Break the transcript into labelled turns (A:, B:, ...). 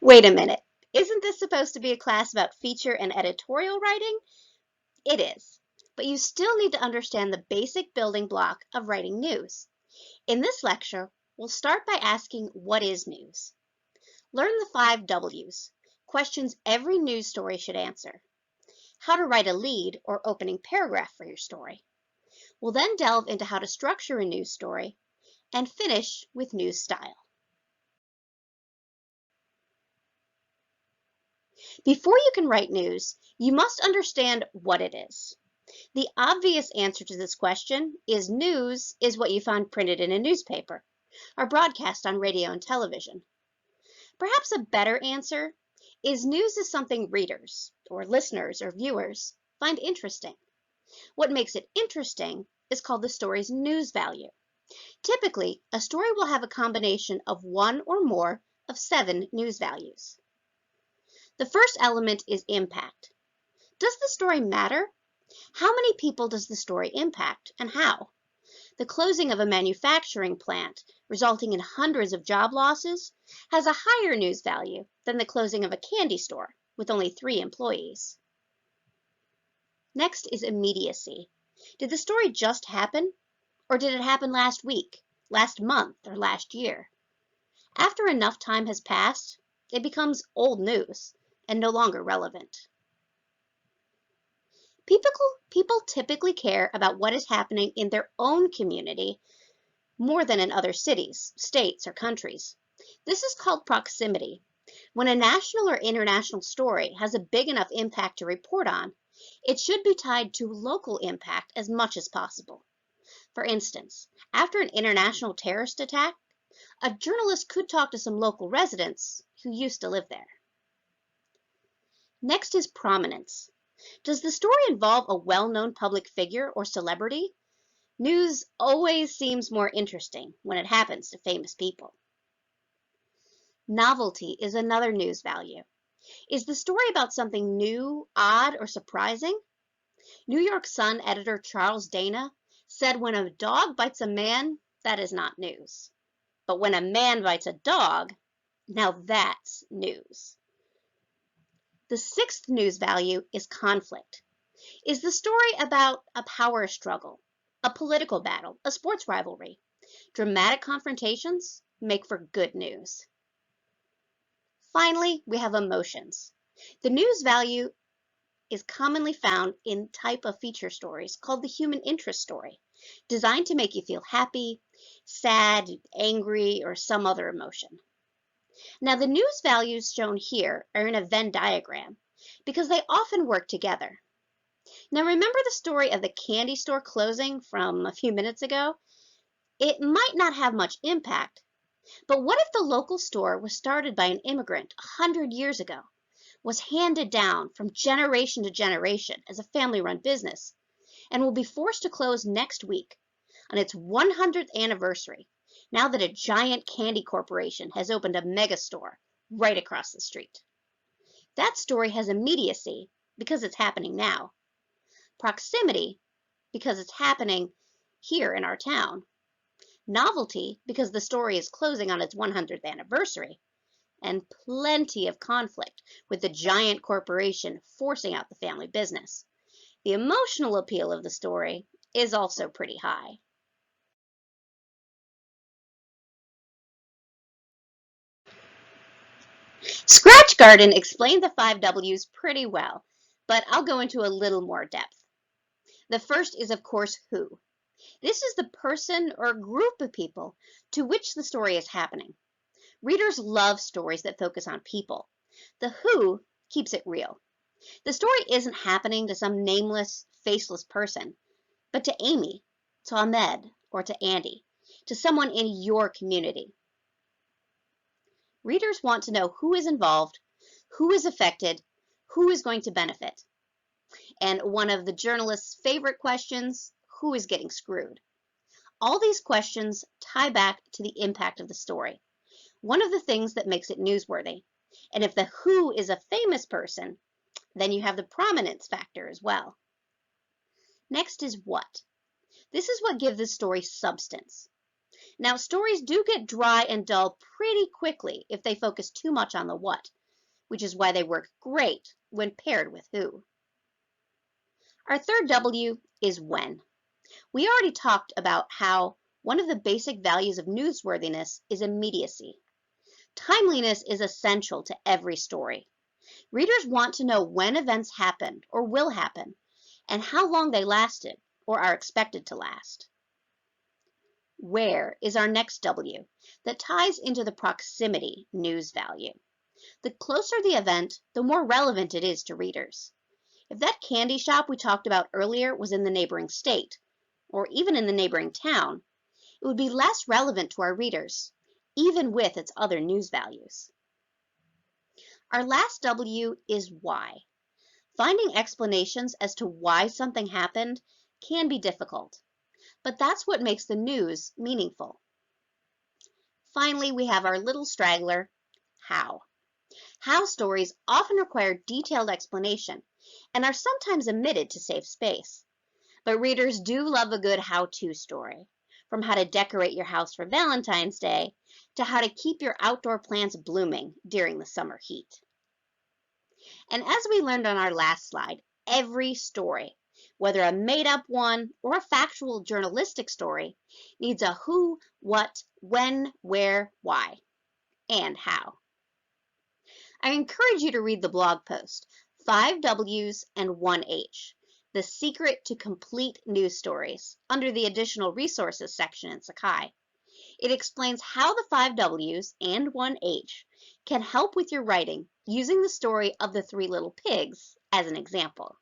A: Wait a minute. Isn't this supposed to be a class about feature and editorial writing? It is. But you still need to understand the basic building block of writing news. In this lecture, we'll start by asking what is news. Learn the 5 W's, questions every news story should answer. How to write a lead or opening paragraph for your story. We'll then delve into how to structure a news story and finish with news style. Before you can write news, you must understand what it is. The obvious answer to this question is news is what you find printed in a newspaper or broadcast on radio and television. Perhaps a better answer is news is something readers or listeners or viewers find interesting. What makes it interesting is called the story's news value. Typically, a story will have a combination of one or more of 7 news values. The first element is impact. Does the story matter? How many people does the story impact and how? The closing of a manufacturing plant, resulting in hundreds of job losses, has a higher news value than the closing of a candy store with only 3 employees. Next is immediacy. Did the story just happen? Or did it happen last week, last month, or last year? After enough time has passed, it becomes old news and no longer relevant. People typically care about what is happening in their own community more than in other cities, states, or countries. This is called proximity. When a national or international story has a big enough impact to report on, it should be tied to local impact as much as possible. For instance, after an international terrorist attack, a journalist could talk to some local residents who used to live there. Next is prominence. Does the story involve a well-known public figure or celebrity? News always seems more interesting when it happens to famous people. Novelty is another news value. Is the story about something new, odd, or surprising? New York Sun editor Charles Dana said when a dog bites a man, that is not news. But when a man bites a dog, now that's news. The 6th news value is conflict. Is the story about a power struggle, a political battle, a sports rivalry? Dramatic confrontations make for good news. Finally, we have emotions. The news value is commonly found in type of feature stories called the human interest story, designed to make you feel happy, sad, angry, or some other emotion. Now, the news values shown here are in a Venn diagram because they often work together. Now, remember the story of the candy store closing from a few minutes ago? It might not have much impact, but what if the local store was started by an immigrant 100 years ago, was handed down from generation to generation as a family-run business, and will be forced to close next week on its 100th anniversary, now that a giant candy corporation has opened a mega store right across the street? That story has immediacy because it's happening now, proximity because it's happening here in our town, novelty because the story is closing on its 100th anniversary, and plenty of conflict with the giant corporation forcing out the family business. The emotional appeal of the story is also pretty high. Scratch Garden explained the 5 W's pretty well, but I'll go into a little more depth. The first is, of course, who. This is the person or group of people to which the story is happening. Readers love stories that focus on people. The who keeps it real. The story isn't happening to some nameless, faceless person, but to Amy, to Ahmed, or to Andy, to someone in your community. Readers want to know who is involved, who is affected, who is going to benefit. And one of the journalist's favorite questions, who is getting screwed? All these questions tie back to the impact of the story, one of the things that makes it newsworthy. And if the who is a famous person, then you have the prominence factor as well. Next is what. This is what gives the story substance. Now, stories do get dry and dull pretty quickly if they focus too much on the what, which is why they work great when paired with who. Our third W is when. We already talked about how one of the basic values of newsworthiness is immediacy. Timeliness is essential to every story. Readers want to know when events happened or will happen, and how long they lasted or are expected to last. Where is our next W that ties into the proximity news value. The closer the event, the more relevant it is to readers. If that candy shop we talked about earlier was in the neighboring state, or even in the neighboring town, it would be less relevant to our readers, even with its other news values. Our last W is why. Finding explanations as to why something happened can be difficult, but that's what makes the news meaningful. Finally, we have our little straggler, how. How stories often require detailed explanation and are sometimes omitted to save space. But readers do love a good how-to story, from how to decorate your house for Valentine's Day to how to keep your outdoor plants blooming during the summer heat. And as we learned on our last slide, every story, whether a made-up one or a factual journalistic story, needs a who, what, when, where, why, and how. I encourage you to read the blog post, 5 W's and 1 H, The Secret to Complete News Stories, under the Additional Resources section in Sakai. It explains how the 5 W's and 1 H can help with your writing using the story of the 3 little pigs as an example.